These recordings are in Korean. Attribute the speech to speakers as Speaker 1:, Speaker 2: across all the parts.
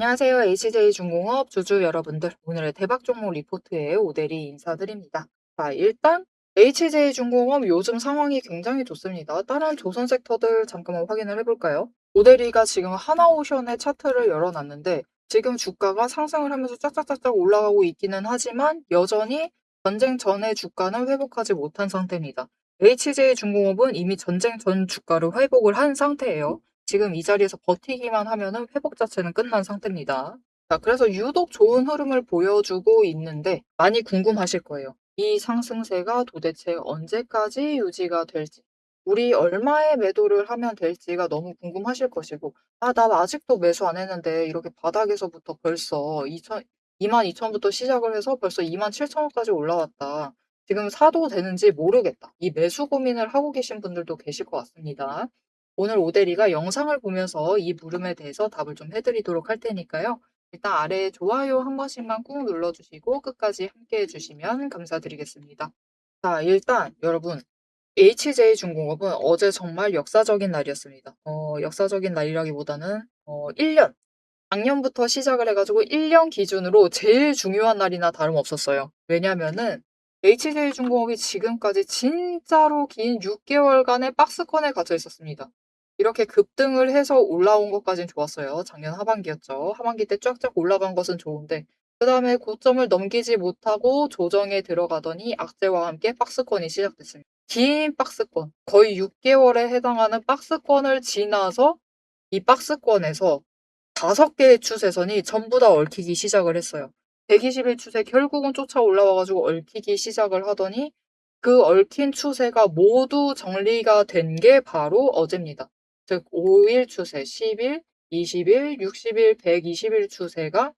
Speaker 1: 안녕하세요. HJ중공업 주주 여러분들. 오늘의 대박 종목 리포트에 오대리 인사드립니다. 자, 일단 HJ중공업 요즘 상황이 굉장히 좋습니다. 다른 조선 섹터들 잠깐만 확인을 해볼까요? 오대리가 지금 하나오션의 차트를 열어놨는데 지금 주가가 상승을 하면서 짝짝짝짝 올라가고 있기는 하지만 여전히 전쟁 전의 주가는 회복하지 못한 상태입니다. HJ중공업은 이미 전쟁 전 주가를 회복을 한 상태예요. 지금 이 자리에서 버티기만 하면은 회복 자체는 끝난 상태입니다. 자, 그래서 유독 좋은 흐름을 보여주고 있는데 많이 궁금하실 거예요. 이 상승세가 도대체 언제까지 유지가 될지, 우리 얼마에 매도를 하면 될지가 너무 궁금하실 것이고, 나 아직도 매수 안 했는데 이렇게 바닥에서부터 벌써 22,000부터 시작을 해서 벌써 27,000원까지 올라왔다. 지금 사도 되는지 모르겠다. 이 매수 고민을 하고 계신 분들도 계실 것 같습니다. 오늘 오대리가 영상을 보면서 이 물음에 대해서 답을 좀 해드리도록 할 테니까요. 일단 아래에 좋아요 한 번씩만 꾹 눌러주시고 끝까지 함께 해주시면 감사드리겠습니다. 자, 일단 여러분 HJ중공업은 어제 정말 역사적인 날이었습니다. 역사적인 날이라기보다는 1년, 작년부터 시작을 해가지고 1년 기준으로 제일 중요한 날이나 다름없었어요. 왜냐면은 HJ중공업이 지금까지 진짜로 긴 6개월간의 박스권에 갇혀 있었습니다. 이렇게 급등을 해서 올라온 것까진 좋았어요. 작년 하반기였죠. 하반기 때 쫙쫙 올라간 것은 좋은데 그 다음에 고점을 넘기지 못하고 조정에 들어가더니 악재와 함께 박스권이 시작됐습니다. 긴 박스권, 거의 6개월에 해당하는 박스권을 지나서 이 박스권에서 5개의 추세선이 전부 다 얽히기 시작을 했어요. 120일 추세 결국은 쫓아 올라와가지고 얽히기 시작을 하더니 그 얽힌 추세가 모두 정리가 된 게 바로 어제입니다. 즉 5일 추세, 10일, 20일, 60일, 120일 추세가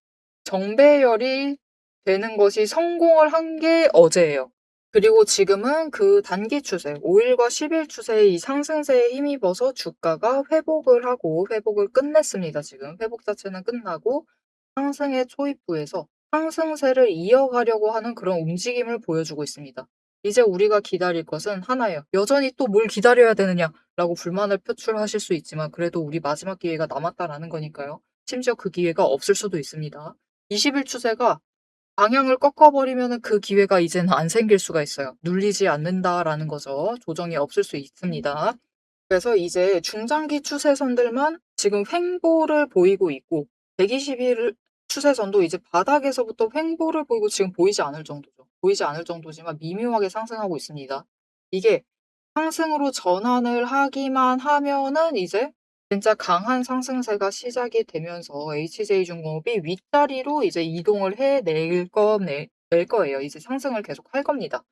Speaker 1: 정배열이 되는 것이 성공을 한 게 어제예요. 그리고 지금은 그 단기 추세, 5일과 10일 추세의 이 상승세에 힘입어서 주가가 회복을 하고 회복을 끝냈습니다. 지금 회복 자체는 끝나고 상승의 초입부에서 상승세를 이어가려고 하는 그런 움직임을 보여주고 있습니다. 이제 우리가 기다릴 것은 하나예요. 여전히 또 뭘 기다려야 되느냐라고 불만을 표출하실 수 있지만 그래도 우리 마지막 기회가 남았다라는 거니까요. 심지어 그 기회가 없을 수도 있습니다. 20일 추세가 방향을 꺾어버리면 그 기회가 이제는 안 생길 수가 있어요. 눌리지 않는다라는 거죠. 조정이 없을 수 있습니다. 그래서 이제 중장기 추세선들만 지금 횡보를 보이고 있고 120일 추세선도 이제 바닥에서부터 횡보를 보이고 지금 보이지 않을 정도죠. 보이지 않을 정도지만 미묘하게 상승하고 있습니다. 이게 상승으로 전환을 하기만 하면은 이제 진짜 강한 상승세가 시작이 되면서 HJ중공업이 윗다리로 이제 이동을 낼 거예요. 이제 상승을 계속 할 겁니다.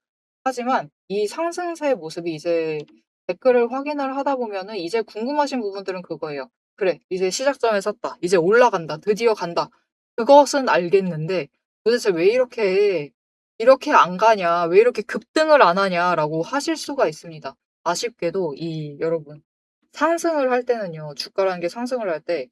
Speaker 1: 하지만 이 상승세의 모습이 이제 댓글을 확인을 하다 보면은 이제 궁금하신 부분들은 그거예요. 그래, 이제 시작점에 섰다. 이제 올라간다. 드디어 간다. 그것은 알겠는데 도대체 왜 이렇게 안 가냐? 왜 이렇게 급등을 안 하냐라고 하실 수가 있습니다. 아쉽게도 여러분 상승을 할 때는요. 주가라는 게 상승을 할 때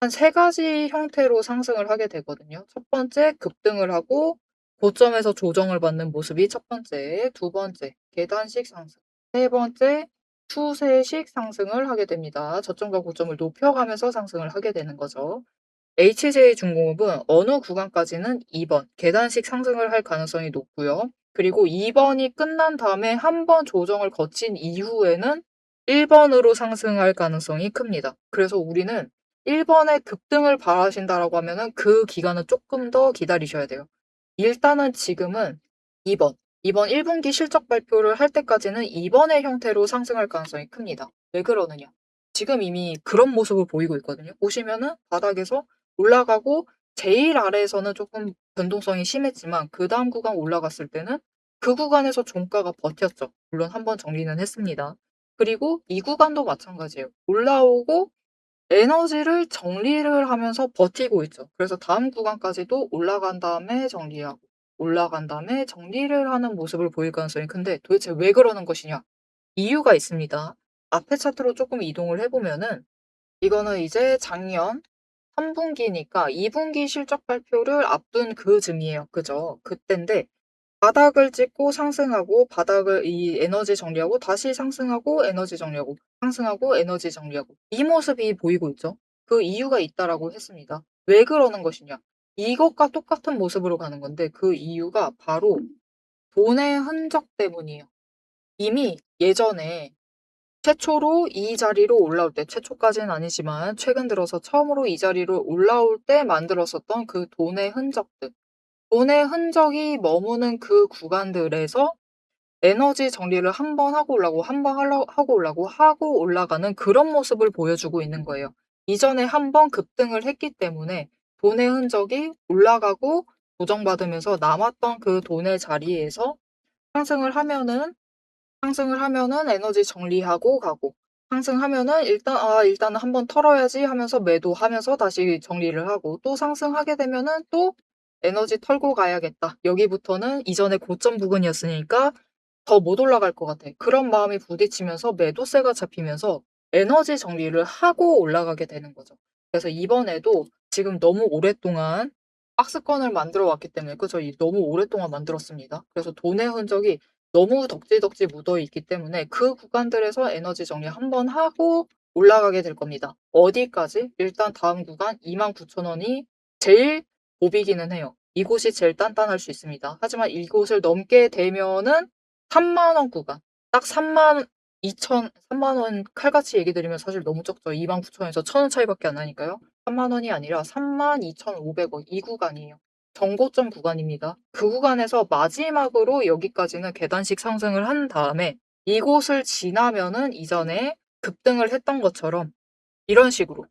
Speaker 1: 한 세 가지 형태로 상승을 하게 되거든요. 첫 번째 급등을 하고 고점에서 조정을 받는 모습이 첫 번째, 두 번째 계단식 상승, 세 번째 추세식 상승을 하게 됩니다. 저점과 고점을 높여가면서 상승을 하게 되는 거죠. HJ중공업은 어느 구간까지는 2번 계단식 상승을 할 가능성이 높고요. 그리고 2번이 끝난 다음에 한 번 조정을 거친 이후에는 1번으로 상승할 가능성이 큽니다. 그래서 우리는 1번에 급등을 바라신다라고 하면은 그 기간은 조금 더 기다리셔야 돼요. 일단은 지금은 2번 1분기 실적 발표를 할 때까지는 2번의 형태로 상승할 가능성이 큽니다. 왜 그러느냐? 지금 이미 그런 모습을 보이고 있거든요. 보시면은 바닥에서 올라가고 제일 아래에서는 조금 변동성이 심했지만 그 다음 구간 올라갔을 때는 그 구간에서 종가가 버텼죠. 물론 한번 정리는 했습니다. 그리고 이 구간도 마찬가지예요. 올라오고 에너지를 정리를 하면서 버티고 있죠. 그래서 다음 구간까지도 올라간 다음에 정리하고 올라간 다음에 정리를 하는 모습을 보일 가능성이 큰데 도대체 왜 그러는 것이냐? 이유가 있습니다. 앞에 차트로 조금 이동을 해보면은 이거는 이제 작년 3분기니까 2분기 실적 발표를 앞둔 그 즈음이에요. 그죠? 그때인데 바닥을 찍고 상승하고 이 에너지 정리하고 다시 상승하고 에너지 정리하고 상승하고 에너지 정리하고 이 모습이 보이고 있죠. 그 이유가 있다라고 했습니다. 왜 그러는 것이냐? 이것과 똑같은 모습으로 가는 건데 그 이유가 바로 돈의 흔적 때문이에요. 이미 예전에 최초로 이 자리로 올라올 때, 최초까지는 아니지만 최근 들어서 처음으로 이 자리로 올라올 때 만들었었던 그 돈의 흔적들. 돈의 흔적이 머무는 그 구간들에서 에너지 정리를 한 번 하고 올라고 한 번 하고 올라고 하고 올라가는 그런 모습을 보여주고 있는 거예요. 이전에 한 번 급등을 했기 때문에 돈의 흔적이 올라가고 조정받으면서 남았던 그 돈의 자리에서 상승을 하면은 에너지 정리하고 가고, 상승하면은 일단은 한번 털어야지 하면서 매도하면서 다시 정리를 하고, 또 상승하게 되면은 또 에너지 털고 가야겠다. 여기부터는 이전에 고점 부근이었으니까 더 못 올라갈 것 같아. 그런 마음이 부딪히면서 매도세가 잡히면서 에너지 정리를 하고 올라가게 되는 거죠. 그래서 이번에도 지금 너무 오랫동안 박스권을 만들어 왔기 때문에, 그죠? 너무 오랫동안 만들었습니다. 그래서 돈의 흔적이 너무 덕지덕지 묻어 있기 때문에 그 구간들에서 에너지 정리 한번 하고 올라가게 될 겁니다. 어디까지? 일단 다음 구간 29,000원이 제일 고비기는 해요. 이곳이 제일 단단할 수 있습니다. 하지만 이곳을 넘게 되면은 3만 원 구간. 딱 3만 원 칼같이 얘기 드리면 사실 너무 적죠. 29,000원에서 1,000원 차이밖에 안 나니까요. 3만 원이 아니라 32,500원 이 구간이에요. 정고점 구간입니다. 그 구간에서 마지막으로 여기까지는 계단식 상승을 한 다음에 이곳을 지나면은 이전에 급등을 했던 것처럼 이런 식으로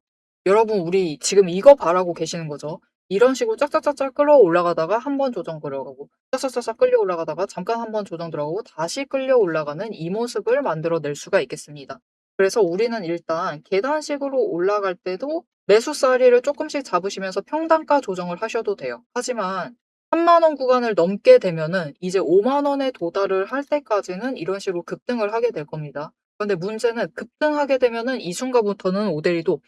Speaker 1: 여러분 우리 지금 이거 바라고 계시는 거죠. 이런 식으로 짝짝짝짝 끌어 올라가다가 한 번 조정 들어가고 짝짝짝짝 끌려 올라가다가 잠깐 한 번 조정 들어가고 다시 끌려 올라가는 이 모습을 만들어낼 수가 있겠습니다. 그래서 우리는 일단 계단식으로 올라갈 때도 매수자리를 조금씩 잡으시면서 평단가 조정을 하셔도 돼요. 하지만 3만 원 구간을 넘게 되면은 이제 5만 원에 도달을 할 때까지는 이런 식으로 급등을 하게 될 겁니다. 근데 문제는 급등하게 되면은 이 순간부터는 오데리도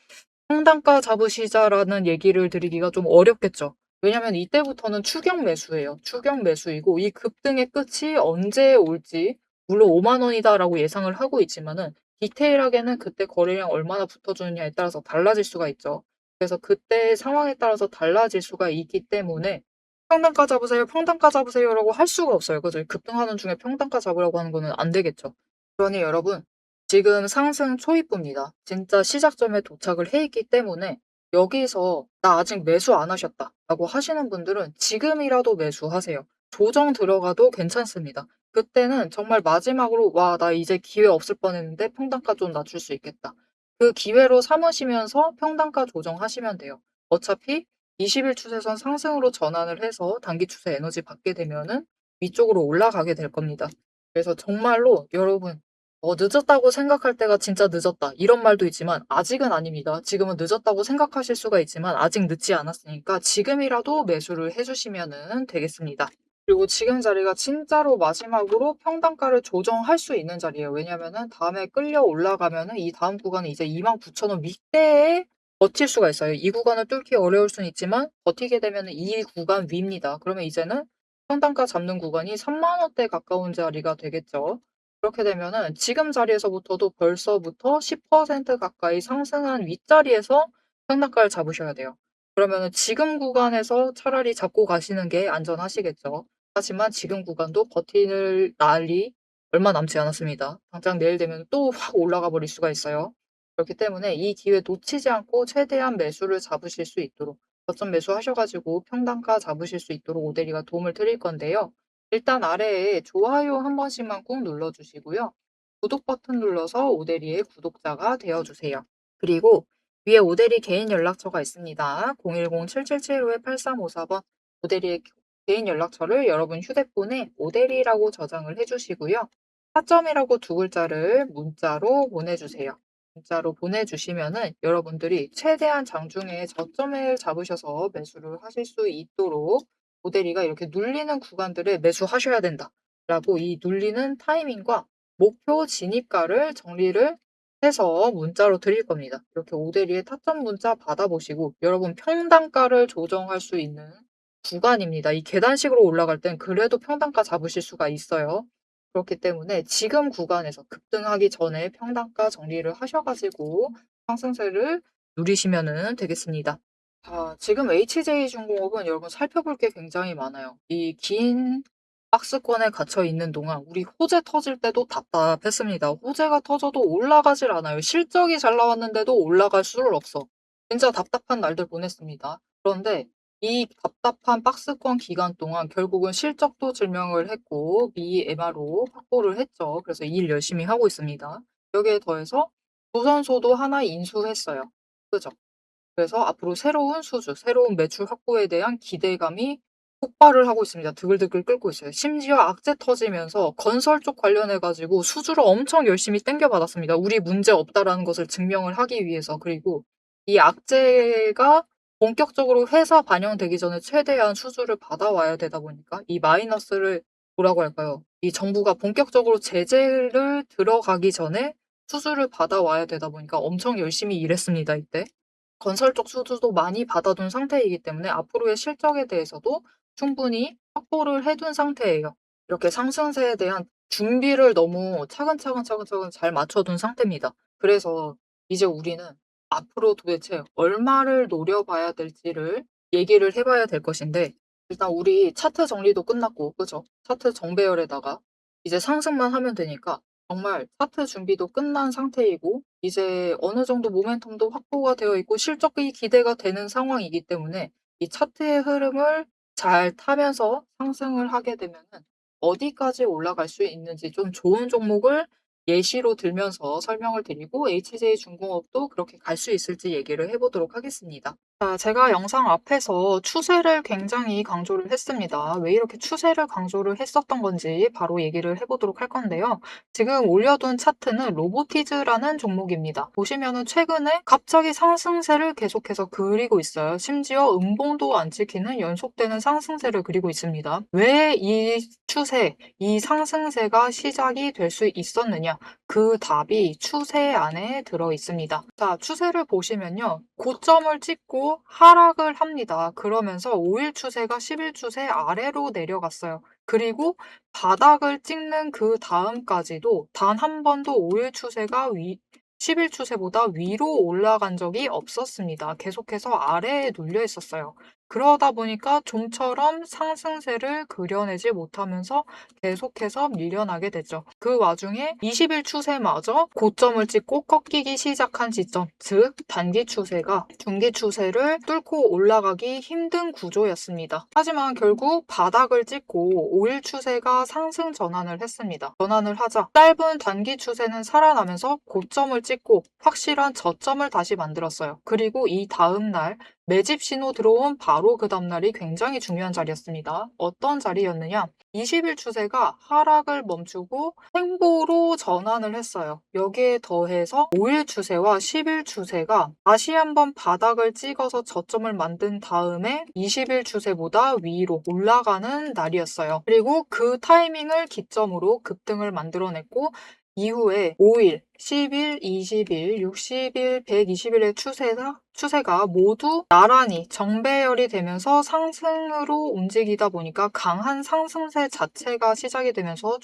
Speaker 1: "평단가 잡으시자."라는 얘기를 드리기가 좀 어렵겠죠. 왜냐면 이때부터는 추격 매수예요. 추격 매수이고 이 급등의 끝이 언제 올지, 물론 5만 원이다라고 예상을 하고 있지만은 디테일하게는 그때 거래량 얼마나 붙어주느냐에 따라서 달라질 수가 있죠. 그래서 그때 상황에 따라서 달라질 수가 있기 때문에 "평단가 잡으세요. 평단가 잡으세요."라고 할 수가 없어요. 그죠? 급등하는 중에 평단가 잡으라고 하는 거는 안 되겠죠. 그러니 여러분 지금 상승 초입부입니다. 진짜 시작점에 도착을 해 있기 때문에 여기서 '나 아직 매수 안 하셨다.'라고 하시는 분들은 지금이라도 매수하세요. 조정 들어가도 괜찮습니다. 그때는 정말 마지막으로 '와 나 이제 기회 없을 뻔했는데 평단가 좀 낮출 수 있겠다.' 그 기회로 삼으시면서 평단가 조정하시면 돼요. 어차피 20일 추세선 상승으로 전환을 해서 단기 추세 에너지 받게 되면은 위쪽으로 올라가게 될 겁니다. 그래서 정말로 여러분 늦었다고 생각할 때가 진짜 늦었다. 이런 말도 있지만 아직은 아닙니다. 지금은 늦었다고 생각하실 수가 있지만 아직 늦지 않았으니까 지금이라도 매수를 해주시면 되겠습니다. 그리고 지금 자리가 진짜로 마지막으로 평단가를 조정할 수 있는 자리예요. 왜냐면은 다음에 끌려 올라가면은 이 다음 구간은 이제 29,000원 윗대에 버틸 수가 있어요. 이 구간을 뚫기 어려울 수는 있지만 버티게 되면은 이 구간 위입니다. 그러면 이제는 평단가 잡는 구간이 3만 원대 가까운 자리가 되겠죠. 그렇게 되면은 지금 자리에서부터도 벌써부터 10% 가까이 상승한 윗자리에서 평단가를 잡으셔야 돼요. 그러면은 지금 구간에서 차라리 잡고 가시는 게 안전하시겠죠. 하지만 지금 구간도 버틸 날이 얼마 남지 않았습니다. 당장 내일 되면 또 확 올라가 버릴 수가 있어요. 그렇기 때문에 이 기회 놓치지 않고 최대한 매수를 잡으실 수 있도록 거점 매수하셔 가지고 평단가 잡으실 수 있도록 오대리가 도움을 드릴 건데요. 일단 아래에 좋아요 한 번씩만 꾹 눌러주시고요. 구독 버튼 눌러서 오대리의 구독자가 되어주세요. 그리고 위에 오대리 개인 연락처가 있습니다. 010-7775-8354번 오대리의 개인 연락처를 여러분 휴대폰에 오대리라고 저장을 해주시고요. 타점이라고 두 글자를 문자로 보내주세요. 문자로 보내주시면은 여러분들이 최대한 장중에 저점을 잡으셔서 매수를 하실 수 있도록 모델이가 이렇게 눌리는 구간들을 매수하셔야 된다라고 이 눌리는 타이밍과 목표 진입가를 정리를 해서 문자로 드릴 겁니다. 이렇게 오대리의 타점 문자 받아보시고 여러분 평단가를 조정할 수 있는 구간입니다. 이 계단식으로 올라갈 땐 그래도 평단가 잡으실 수가 있어요. 그렇기 때문에 지금 구간에서 급등하기 전에 평단가 정리를 하셔 가지고 상승세를 누리시면 되겠습니다. 자, 지금 HJ중공업은 여러분 살펴볼 게 굉장히 많아요. 이 긴 박스권에 갇혀 있는 동안 우리 호재 터질 때도 답답했습니다. 호재가 터져도 올라가질 않아요. 실적이 잘 나왔는데도 올라갈 수를 없어. 진짜 답답한 날들 보냈습니다. 그런데 이 답답한 박스권 기간 동안 결국은 실적도 증명을 했고 미MR로 확보를 했죠. 그래서 일 열심히 하고 있습니다. 여기에 더해서 조선소도 하나 인수했어요. 그죠? 그래서 앞으로 새로운 수주, 새로운 매출 확보에 대한 기대감이 폭발을 하고 있습니다. 드글드글 끓고 있어요. 심지어 악재 터지면서 건설 쪽 관련해 가지고 수주를 엄청 열심히 땡겨받았습니다. 우리 문제 없다라는 것을 증명을 하기 위해서. 그리고 이 악재가 본격적으로 회사 반영되기 전에 최대한 수주를 받아와야 되다 보니까 이 마이너스를 뭐라고 할까요? 이 정부가 본격적으로 제재를 들어가기 전에 수주를 받아와야 되다 보니까 엄청 열심히 일했습니다, 이때. 건설 쪽 수주도 많이 받아둔 상태이기 때문에 앞으로의 실적에 대해서도 충분히 확보를 해둔 상태예요. 이렇게 상승세에 대한 준비를 너무 차근차근 잘 맞춰둔 상태입니다. 그래서 이제 우리는 앞으로 도대체 얼마를 노려봐야 될지를 얘기를 해봐야 될 것인데, 일단 우리 차트 정리도 끝났고, 그죠? 차트 정배열에다가 이제 상승만 하면 되니까 정말 차트 준비도 끝난 상태이고 이제 어느 정도 모멘텀도 확보가 되어 있고 실적이 기대가 되는 상황이기 때문에 이 차트의 흐름을 잘 타면서 상승을 하게 되면은 어디까지 올라갈 수 있는지 좀 좋은 종목을 예시로 들면서 설명을 드리고 HJ중공업도 그렇게 갈 수 있을지 얘기를 해보도록 하겠습니다. 자, 제가 영상 앞에서 추세를 굉장히 강조를 했습니다. 왜 이렇게 추세를 강조를 했었던 건지 바로 얘기를 해보도록 할 건데요. 지금 올려둔 차트는 로보티즈라는 종목입니다. 보시면은 최근에 갑자기 상승세를 계속해서 그리고 있어요. 심지어 음봉도 안 찍히는 연속되는 상승세를 그리고 있습니다. 왜 이 추세, 이 상승세가 시작이 될 수 있었느냐? 그 답이 추세 안에 들어 있습니다. 자, 추세를 보시면요. 고점을 찍고 하락을 합니다. 그러면서 5일 추세가 10일 추세 아래로 내려갔어요. 그리고 바닥을 찍는 그 다음까지도 단 한 번도 5일 추세가 10일 추세보다 위로 올라간 적이 없었습니다. 계속해서 아래에 눌려 있었어요. 그러다 보니까 좀처럼 상승세를 그려내지 못하면서 계속해서 밀려나게 됐죠. 그 와중에 20일 추세마저 고점을 찍고 꺾이기 시작한 지점, 즉 단기 추세가 중기 추세를 뚫고 올라가기 힘든 구조였습니다. 하지만 결국 바닥을 찍고 5일 추세가 상승 전환을 했습니다. 전환을 하자 짧은 단기 추세는 살아나면서 고점을 찍고 확실한 저점을 다시 만들었어요. 그리고 이 다음 날 매집 신호 들어온 바로 그 다음날이 굉장히 중요한 자리였습니다. 어떤 자리였느냐? 20일 추세가 하락을 멈추고 횡보로 전환을 했어요. 여기에 더해서 5일 추세와 10일 추세가 다시 한번 바닥을 찍어서 저점을 만든 다음에 20일 추세보다 위로 올라가는 날이었어요. 그리고 그 타이밍을 기점으로 급등을 만들어냈고 이후에 5일, 10일, 20일, 60일, 120일의 추세가 모두 나란히 정배열이 되면서 상승으로 움직이다 보니까 강한 상승세 자체가 시작이 되면서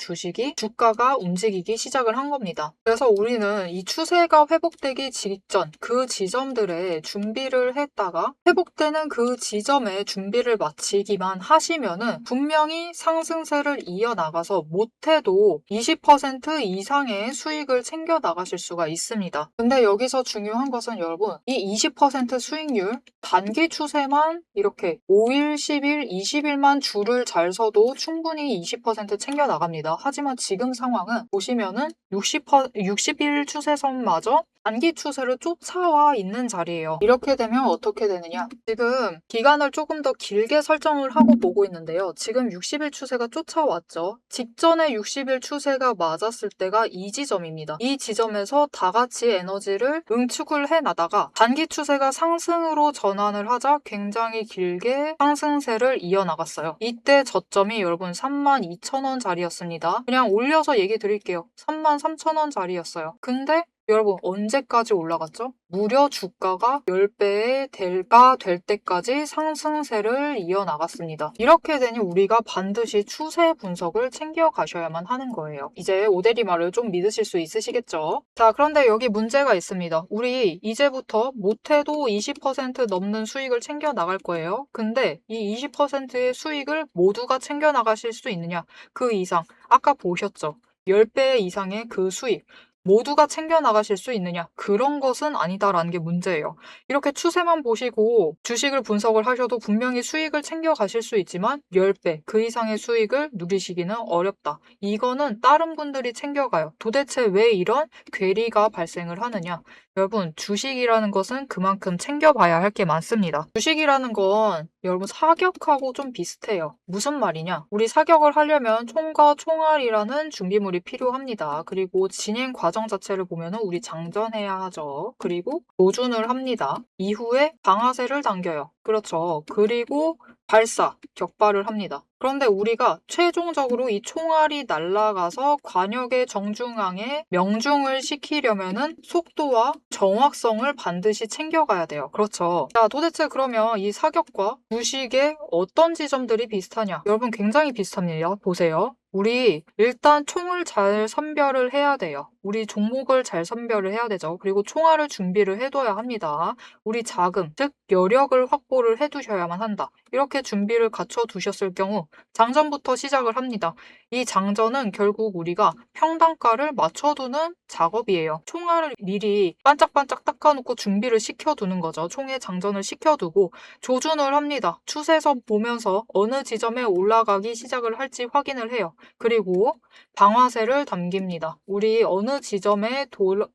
Speaker 1: 주가가 움직이기 시작을 한 겁니다. 그래서 우리는 이 추세가 회복되기 직전 그 지점들에 준비를 했다가 회복되는 그 지점에 준비를 마치기만 하시면은 분명히 상승세를 이어나가서 못해도 20% 이상의 수익을 챙겨 나가실 수가 있습니다. 근데 여기서 중요한 것은 여러분, 이 20% 수익률 단기 추세만 이렇게 5일, 10일, 20일만 줄을 잘 서도 충분히 20% 챙겨 나갑니다. 하지만 지금 상황은 보시면은 60일 추세선마저 단기 추세를 쫓아와 있는 자리예요. 이렇게 되면 어떻게 되느냐? 지금 기간을 조금 더 길게 설정을 하고 보고 있는데요. 지금 60일 추세가 쫓아왔죠. 직전에 60일 추세가 맞았을 때가 이 지점입니다. 이 지점에서 다 같이 에너지를 응축을 해나다가 단기 추세가 상승으로 전환을 하자 굉장히 길게 상승세를 이어나갔어요. 이때 저점이 여러분 32,000원 자리였습니다. 그냥 올려서 얘기 드릴게요. 33,000원 자리였어요. 근데 여러분 언제까지 올라갔죠? 무려 주가가 10배의 대가 될 때까지 상승세를 이어나갔습니다. 이렇게 되니 우리가 반드시 추세 분석을 챙겨가셔야만 하는 거예요. 이제 오대리 말을 좀 믿으실 수 있으시겠죠? 자, 그런데 여기 문제가 있습니다. 우리 이제부터 못해도 20% 넘는 수익을 챙겨 나갈 거예요. 근데 이 20%의 수익을 모두가 챙겨 나가실 수 있느냐? 그 이상, 아까 보셨죠? 10배 이상의 그 수익. 모두가 챙겨 나가실 수 있느냐? 그런 것은 아니다라는 게 문제예요. 이렇게 추세만 보시고 주식을 분석을 하셔도 분명히 수익을 챙겨 가실 수 있지만 10배 그 이상의 수익을 누리시기는 어렵다. 이거는 다른 분들이 챙겨가요. 도대체 왜 이런 괴리가 발생을 하느냐? 여러분, 주식이라는 것은 그만큼 챙겨봐야 할 게 많습니다. 주식이라는 건 여러분 사격하고 좀 비슷해요. 무슨 말이냐? 우리 사격을 하려면 총과 총알이라는 준비물이 필요합니다. 그리고 진행 과정 자체를 보면 우리 장전해야 하죠. 그리고 조준을 합니다. 이후에 방아쇠를 당겨요. 그렇죠. 그리고 발사, 격발을 합니다. 그런데 우리가 최종적으로 이 총알이 날아가서 관역의 정중앙에 명중을 시키려면은 속도와 정확성을 반드시 챙겨가야 돼요. 그렇죠. 자, 도대체 그러면 이 사격과 주식의 어떤 지점들이 비슷하냐? 여러분 굉장히 비슷합니다. 보세요. 우리 일단 총을 잘 선별을 해야 돼요. 우리 종목을 잘 선별을 해야 되죠. 그리고 총알을 준비를 해둬야 합니다. 우리 자금, 즉 여력을 확보를 해두셔야만 한다. 이렇게 준비를 갖춰 두셨을 경우 장전부터 시작을 합니다. 이 장전은 결국 우리가 평단가를 맞춰두는 작업이에요. 총알을 미리 반짝반짝 닦아놓고 준비를 시켜두는 거죠. 총에 장전을 시켜두고 조준을 합니다. 추세선 보면서 어느 지점에 올라가기 시작을 할지 확인을 해요. 그리고 방아쇠를 당깁니다. 우리 어느 지점에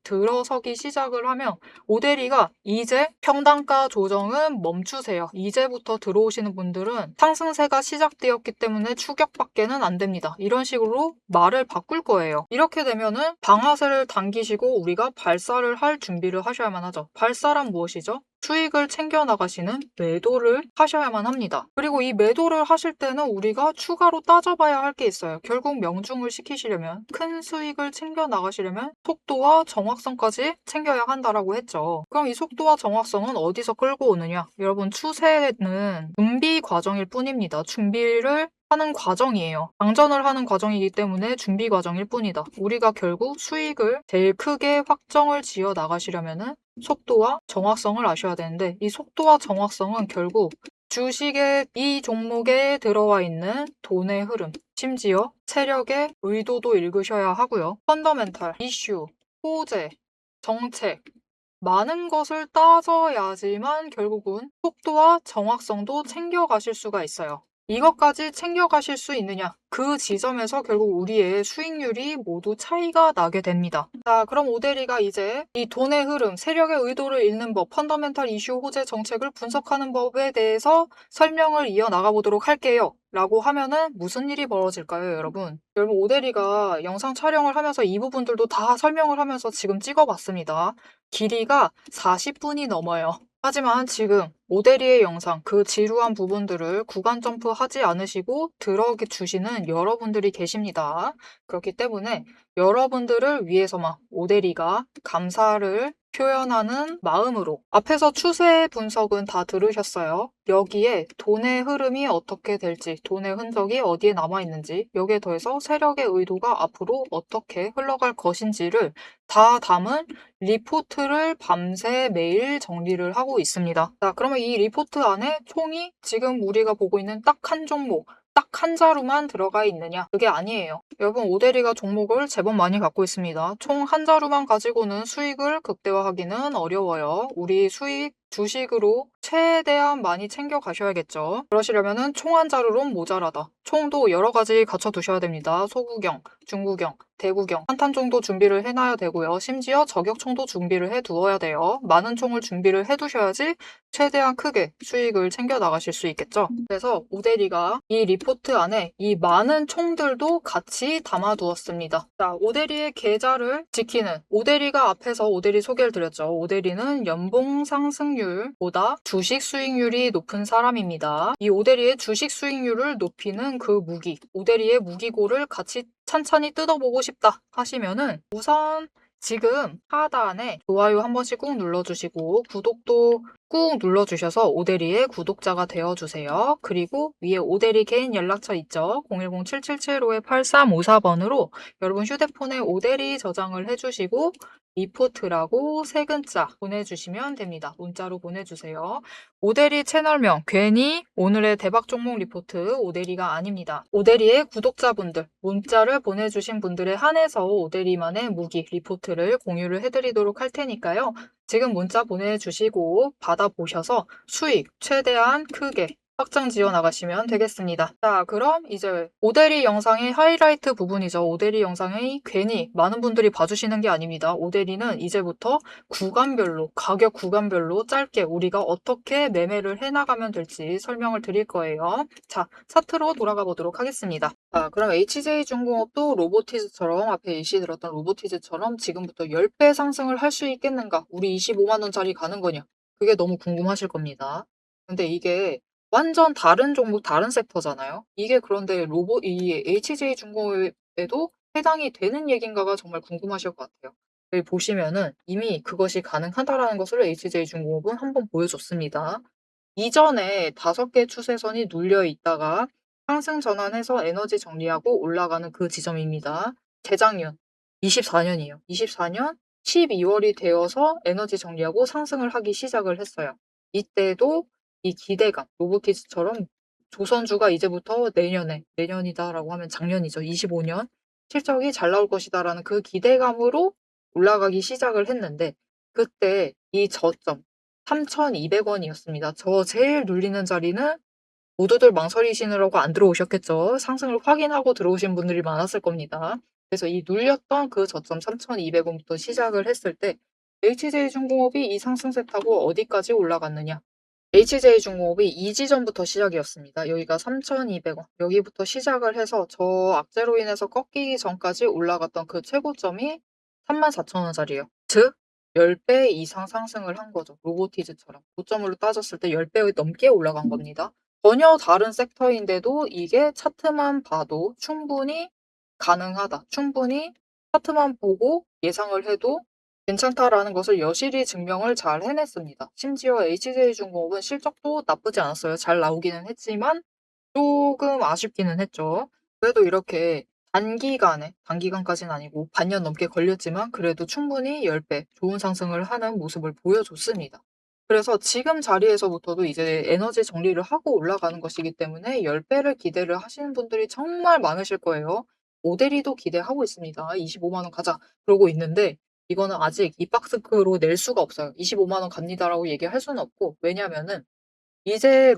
Speaker 1: 들어서기 시작을 하면 오대리가 이제 평단가 조정은 멈추세요. 이제부터 들어오시는 분들은 상승세가 시작되었기 때문에 추격밖에는 안 됩니다. 이런 식으로 말을 바꿀 거예요. 이렇게 되면은 방아쇠를 당기시고 우리가 발사를 할 준비를 하셔야만 하죠. 발사란 무엇이죠? 수익을 챙겨 나가시는 매도를 하셔야만 합니다. 그리고 이 매도를 하실 때는 우리가 추가로 따져봐야 할 게 있어요. 결국 명중을 시키시려면, 큰 수익을 챙겨 나가시려면 속도와 정확성까지 챙겨야 한다라고 했죠. 그럼 이 속도와 정확성은 어디서 끌고 오느냐? 여러분, 추세는 준비 과정일 뿐입니다. 준비를 하는 과정이에요. 장전을 하는 과정이기 때문에 준비 과정일 뿐이다. 우리가 결국 수익을 제일 크게 확정을 지어 나가시려면은 속도와 정확성을 아셔야 되는데 이 속도와 정확성은 결국 주식의 이 종목에 들어와 있는 돈의 흐름, 심지어 세력의 의도도 읽으셔야 하고요. 펀더멘탈, 이슈, 호재, 정책, 많은 것을 따져야지만 결국은 속도와 정확성도 챙겨가실 수가 있어요. 이것까지 챙겨가실 수 있느냐? 그 지점에서 결국 우리의 수익률이 모두 차이가 나게 됩니다. 자, 그럼 오대리가 이제 이 돈의 흐름, 세력의 의도를 읽는 법, 펀더멘탈 이슈 호재 정책을 분석하는 법에 대해서 설명을 이어나가 보도록 할게요. 라고 하면은 무슨 일이 벌어질까요, 여러분? 여러분, 오대리가 영상 촬영을 하면서 이 부분들도 다 설명을 하면서 지금 찍어봤습니다. 길이가 40분이 넘어요. 하지만 지금 오대리의 영상, 그 지루한 부분들을 구간 점프하지 않으시고 들어주시는 여러분들이 계십니다. 그렇기 때문에 여러분들을 위해서만 오대리가 감사를 표현하는 마음으로 앞에서 추세 분석은 다 들으셨어요. 여기에 돈의 흐름이 어떻게 될지, 돈의 흔적이 어디에 남아있는지, 여기에 더해서 세력의 의도가 앞으로 어떻게 흘러갈 것인지를 다 담은 리포트를 밤새 매일 정리를 하고 있습니다. 자, 그러면 이 리포트 안에 총이 지금 우리가 보고 있는 딱 한 종목, 딱 한 자루만 들어가 있느냐? 그게 아니에요. 여러분, 오대리가 종목을 제법 많이 갖고 있습니다. 총 한 자루만 가지고는 수익을 극대화하기는 어려워요. 우리 수익 주식으로 최대한 많이 챙겨 가셔야겠죠. 그러시려면은 총 한 자루론 모자라다. 총도 여러 가지 갖춰 두셔야 됩니다. 소구경, 중구경, 대구경, 한탄 총도 준비를 해놔야 되고요. 심지어 저격총도 준비를 해 두어야 돼요. 많은 총을 준비를 해 두셔야지 최대한 크게 수익을 챙겨 나가실 수 있겠죠. 그래서 오대리가 이 리포트 안에 이 많은 총들도 같이 담아 두었습니다. 자, 오대리의 계좌를 지키는 오대리가 앞에서 오대리 소개를 드렸죠. 오대리는 연봉 상승률보다 주식 수익률이 높은 사람입니다. 이 오대리의 주식 수익률을 높이는 그 무기, 오대리의 무기고를 같이 찬찬히 뜯어보고 싶다 하시면은 우선 지금 하단에 좋아요 한 번씩 꾹 눌러주시고 구독도 꾹 눌러주셔서 오대리의 구독자가 되어주세요. 그리고 위에 오대리 개인 연락처 있죠? 010-777-8354번으로 여러분 휴대폰에 오대리 저장을 해주시고 리포트라고 세 글자 보내주시면 됩니다. 문자로 보내주세요. 오대리 채널명 괜히 오늘의 대박 종목 리포트 오대리가 아닙니다. 오대리의 구독자분들 문자를 보내주신 분들에 한해서 오대리만의 무기 리포트를 공유를 해드리도록 할 테니까요. 지금 문자 보내주시고 받아보셔서 수익 최대한 크게 확장 지어 나가시면 되겠습니다. 자, 그럼 이제 오대리 영상의 하이라이트 부분이죠. 오대리 영상이 괜히 많은 분들이 봐주시는 게 아닙니다. 오대리는 이제부터 구간별로, 가격 구간별로 짧게 우리가 어떻게 매매를 해나가면 될지 설명을 드릴 거예요. 자, 차트로 돌아가 보도록 하겠습니다. 자, 그럼 HJ중공업도 로보티즈처럼 앞에 예시 들었던 로보티즈처럼 지금부터 10배 상승을 할 수 있겠는가? 우리 25만 원짜리 가는 거냐? 그게 너무 궁금하실 겁니다. 근데 이게 완전 다른 종목, 다른 섹터잖아요. 이게 그런데 이 HJ중공업에도 해당이 되는 얘기인가가 정말 궁금하실 것 같아요. 여기 보시면은 이미 그것이 가능하다라는 것을 HJ중공업은 한번 보여줬습니다. 이전에 5개 추세선이 눌려 있다가 상승 전환해서 에너지 정리하고 올라가는 그 지점입니다. 재작년 24년이에요. 24년 12월이 되어서 에너지 정리하고 상승을 하기 시작을 했어요. 이때도 이 기대감, 로보티즈처럼 조선주가 이제부터 내년이다라고 하면 작년이죠. 25년 실적이 잘 나올 것이다라는 그 기대감으로 올라가기 시작을 했는데 그때 이 저점 3,200원이었습니다. 저 제일 눌리는 자리는 모두들 망설이시느라고 안 들어오셨겠죠. 상승을 확인하고 들어오신 분들이 많았을 겁니다. 그래서 이 눌렸던 그 저점 3,200원부터 시작을 했을 때 HJ중공업이 이 상승세 타고 어디까지 올라갔느냐? HJ중공업이 이 지점부터 시작이었습니다. 여기가 3,200원. 여기부터 시작을 해서 저 악재로 인해서 꺾이기 전까지 올라갔던 그 최고점이 34,000원짜리예요. 즉 10배 이상 상승을 한 거죠. 로보티즈처럼. 고점으로 따졌을 때 10배 넘게 올라간 겁니다. 전혀 다른 섹터인데도 이게 차트만 봐도 충분히 가능하다. 충분히 차트만 보고 예상을 해도 괜찮다라는 것을 여실히 증명을 잘 해냈습니다. 심지어 HJ중공업은 실적도 나쁘지 않았어요. 잘 나오기는 했지만 조금 아쉽기는 했죠. 그래도 이렇게 단기간까지는 아니고 반년 넘게 걸렸지만 그래도 충분히 10배 좋은 상승을 하는 모습을 보여줬습니다. 그래서 지금 자리에서부터도 이제 에너지 정리를 하고 올라가는 것이기 때문에 10배를 기대를 하시는 분들이 정말 많으실 거예요. 오데리도 기대하고 있습니다. 25만 원 가자 그러고 있는데 이거는 아직 입박스크로 낼 수가 없어요. 25만 원 갑니다라고 얘기할 수는 없고 왜냐면은 이제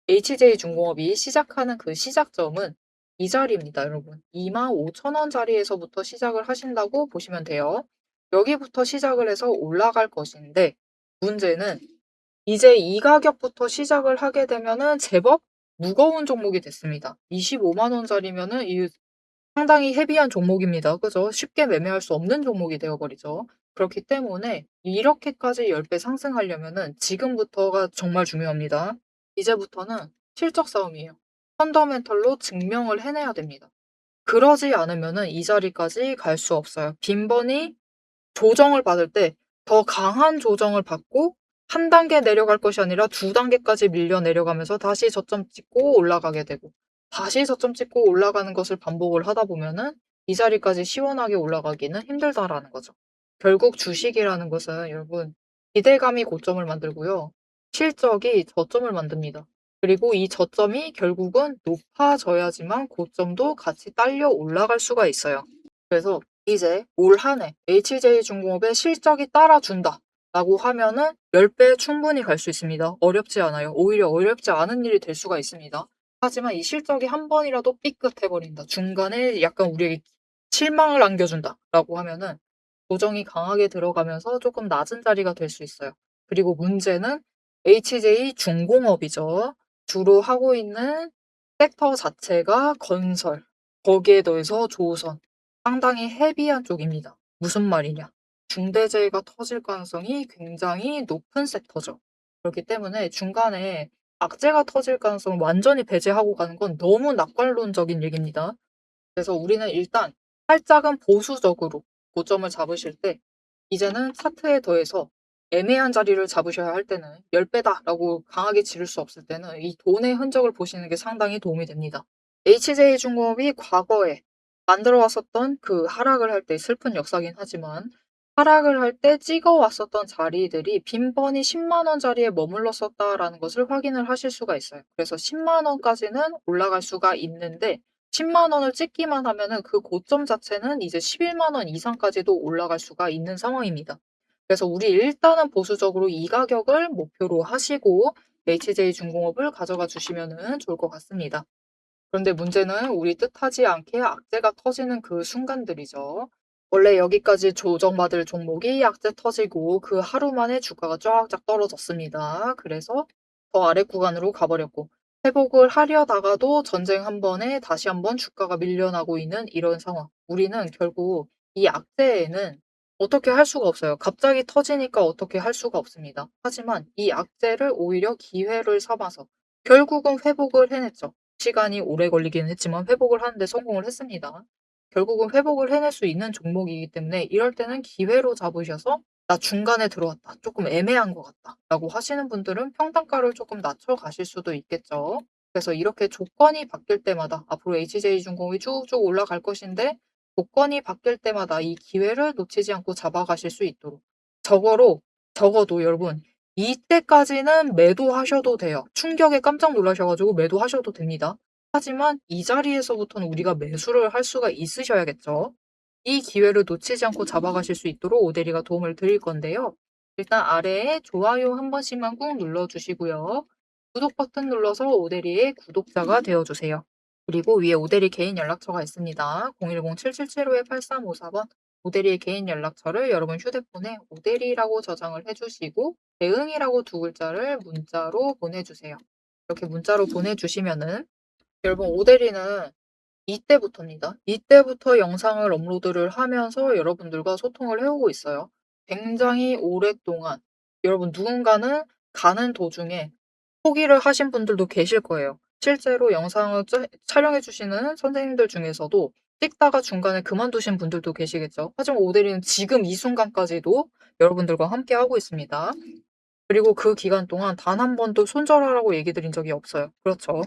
Speaker 1: HJ중공업이 시작하는 그 시작점은 이 자리입니다, 여러분. 25,000원 자리에서부터 시작을 하신다고 보시면 돼요. 여기부터 시작을 해서 올라갈 것인데 문제는 이제 이 가격부터 시작을 하게 되면은 제법 무거운 종목이 됐습니다. 25만 원짜리면은 이 상당히 헤비한 종목입니다. 그죠? 쉽게 매매할 수 없는 종목이 되어버리죠. 그렇기 때문에 이렇게까지 10배 상승하려면은 지금부터가 정말 중요합니다. 이제부터는 실적 싸움이에요. 펀더멘털로 증명을 해내야 됩니다. 그러지 않으면은 이 자리까지 갈 수 없어요. 빈번히 조정을 받을 때 더 강한 조정을 받고 한 단계 내려갈 것이 아니라 2단계까지 밀려 내려가면서 다시 저점 찍고 올라가게 되고 다시 저점 찍고 올라가는 것을 반복을 하다 보면은 이 자리까지 시원하게 올라가기는 힘들다라는 거죠. 결국 주식이라는 것은 여러분 기대감이 고점을 만들고요. 실적이 저점을 만듭니다. 그리고 이 저점이 결국은 높아져야지만 고점도 같이 딸려 올라갈 수가 있어요. 그래서 이제 올 한 해 HJ중공업의 실적이 따라준다 라고 하면은 10배 충분히 갈 수 있습니다. 어렵지 않아요. 오히려 어렵지 않은 일이 될 수가 있습니다. 하지만 이 실적이 한 번이라도 삐끗해버린다. 중간에 약간 우리에게 실망을 안겨준다 라고 하면은 조정이 강하게 들어가면서 조금 낮은 자리가 될 수 있어요. 그리고 문제는 HJ중공업이죠. 주로 하고 있는 섹터 자체가 건설, 거기에 더해서 조선, 상당히 헤비한 쪽입니다. 무슨 말이냐? 중대재해가 터질 가능성이 굉장히 높은 섹터죠. 그렇기 때문에 중간에 악재가 터질 가능성을 완전히 배제하고 가는 건 너무 낙관론적인 얘기입니다. 그래서 우리는 일단 살짝은 보수적으로 고점을 잡으실 때 이제는 차트에 더해서 애매한 자리를 잡으셔야 할 때는 10배다라고 강하게 지를 수 없을 때는 이 돈의 흔적을 보시는 게 상당히 도움이 됩니다. HJ중공업이 과거에 만들어 왔었던 그 하락을 할 때 슬픈 역사긴 하지만 하락을 할 때 찍어 왔었던 자리들이 빈번히 10만 원짜리에 머물렀었다라는 것을 확인을 하실 수가 있어요. 그래서 10만 원까지는 올라갈 수가 있는데 10만 원을 찍기만 하면은 그 고점 자체는 이제 11만 원 이상까지도 올라갈 수가 있는 상황입니다. 그래서 우리 일단은 보수적으로 이 가격을 목표로 하시고 HJ중공업을 가져가 주시면은 좋을 것 같습니다. 그런데 문제는 우리 뜻하지 않게 악재가 터지는 그 순간들이죠. 원래 여기까지 조정받을 종목이 악재 터지고 그 하루 만에 주가가 쫙쫙 떨어졌습니다. 그래서 더 아래 구간으로 가버렸고 회복을 하려다가도 전쟁 한 번에 다시 한번 주가가 밀려나고 있는 이런 상황. 우리는 결국 이 악재에는 어떻게 할 수가 없어요. 갑자기 터지니까 어떻게 할 수가 없습니다. 하지만 이 악재를 오히려 기회를 삼아서 결국은 회복을 해냈죠. 시간이 오래 걸리기는 했지만 회복을 하는 데 성공을 했습니다. 결국은 회복을 해낼 수 있는 종목이기 때문에 이럴 때는 기회로 잡으셔서 '나 중간에 들어왔다. 조금 애매한 것 같다.'라고 하시는 분들은 평단가를 조금 낮춰 가실 수도 있겠죠. 그래서 이렇게 조건이 바뀔 때마다 앞으로 HJ중공업이 쭉쭉 올라갈 것인데 조건이 바뀔 때마다 이 기회를 놓치지 않고 잡아가실 수 있도록 적어도 여러분 이때까지는 매도하셔도 돼요. 충격에 깜짝 놀라셔 가지고 매도하셔도 됩니다. 하지만 이 자리에서부터는 우리가 매수를 할 수가 있으셔야겠죠. 이 기회를 놓치지 않고 잡아가실 수 있도록 오대리가 도움을 드릴 건데요. 일단 아래에 좋아요 한 번씩만 꾹 눌러주시고요. 구독 버튼 눌러서 오대리의 구독자가 되어주세요. 그리고 위에 오대리 개인 연락처가 있습니다. 010-777-5-8354번 오대리의 개인 연락처를 여러분 휴대폰에 오대리라고 저장을 해주시고 대응이라고 두 글자를 문자로 보내주세요. 이렇게 문자로 보내주시면은 여러분 오대리는 이때부터입니다. 이때부터 영상을 업로드를 하면서 여러분들과 소통을 해오고 있어요. 굉장히 오랫동안 여러분 누군가는 가는 도중에 포기를 하신 분들도 계실 거예요. 실제로 영상을 촬영해 주시는 선생님들 중에서도 찍다가 중간에 그만두신 분들도 계시겠죠. 하지만 오대리는 지금 이 순간까지도 여러분들과 함께하고 있습니다. 그리고 그 기간 동안 단 한 번도 손절하라고 얘기 드린 적이 없어요. 그렇죠.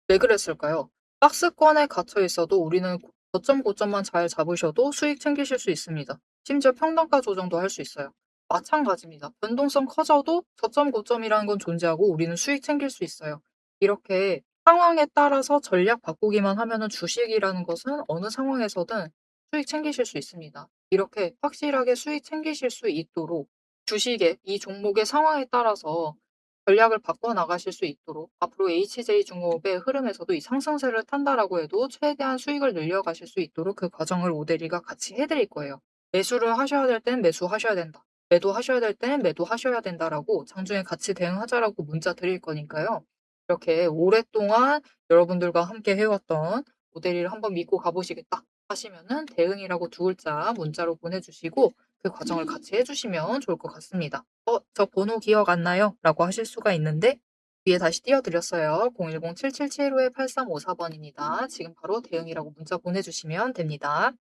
Speaker 1: 왜 그랬을까요? 박스권에 갇혀 있어도 우리는 저점 고점만 잘 잡으셔도 수익 챙기실 수 있습니다. 심지어 평단가 조정도 할 수 있어요. 마찬가지입니다. 변동성 커져도 저점 고점이라는 건 존재하고 우리는 수익 챙길 수 있어요. 이렇게 상황에 따라서 전략 바꾸기만 하면은 주식이라는 것은 어느 상황에서든 수익 챙기실 수 있습니다. 이렇게 확실하게 수익 챙기실 수 있도록 주식의 이 종목의 상황에 따라서 전략을 바꿔 나가실 수 있도록 앞으로 HJ중공업의 흐름에서도 이 상승세를 탄다라고 해도 최대한 수익을 늘려가실 수 있도록 그 과정을 오대리가 같이 해 드릴 거예요. 매수를 하셔야 될 때는 매수하셔야 된다. 매도하셔야 될 때는 매도하셔야 된다라고 장중에 같이 대응하자라고 문자 드릴 거니까요. 이렇게 오랫동안 여러분들과 함께 해왔던 오대리를 한번 믿고 가보시겠다 하시면은 대응이라고 두 글자 문자로 보내주시고 그 과정을 같이 해주시면 좋을 것 같습니다. 저 번호 기억 안 나요? 라고 하실 수가 있는데 위에 다시 띄워드렸어요. 010-777-8354번입니다. 지금 바로 대응이라고 문자 보내주시면 됩니다.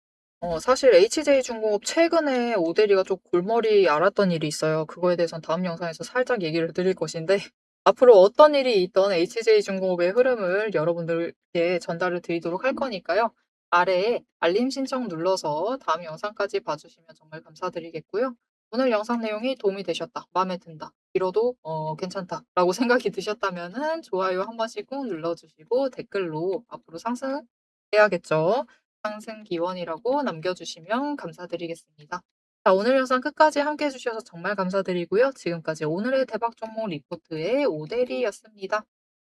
Speaker 1: 사실 HJ중공업 최근에 오대리가 좀 골머리 앓았던 일이 있어요. 그거에 대해서는 다음 영상에서 살짝 얘기를 드릴 것인데 앞으로 어떤 일이 있던 HJ중공업의 흐름을 여러분들께 전달을 드리도록 할 거니까요. 아래에 알림 신청 눌러서 다음 영상까지 봐주시면 정말 감사드리겠고요. 오늘 영상 내용이 도움이 되셨다, 마음에 든다, 길어도 괜찮다라고 생각이 드셨다면은 좋아요 한 번씩 꾹 눌러주시고 댓글로 앞으로 상승해야겠죠. 상승 기원이라고 남겨주시면 감사드리겠습니다. 자, 오늘 영상 끝까지 함께 해주셔서 정말 감사드리고요. 지금까지 오늘의 대박 종목 리포트의 오대리였습니다.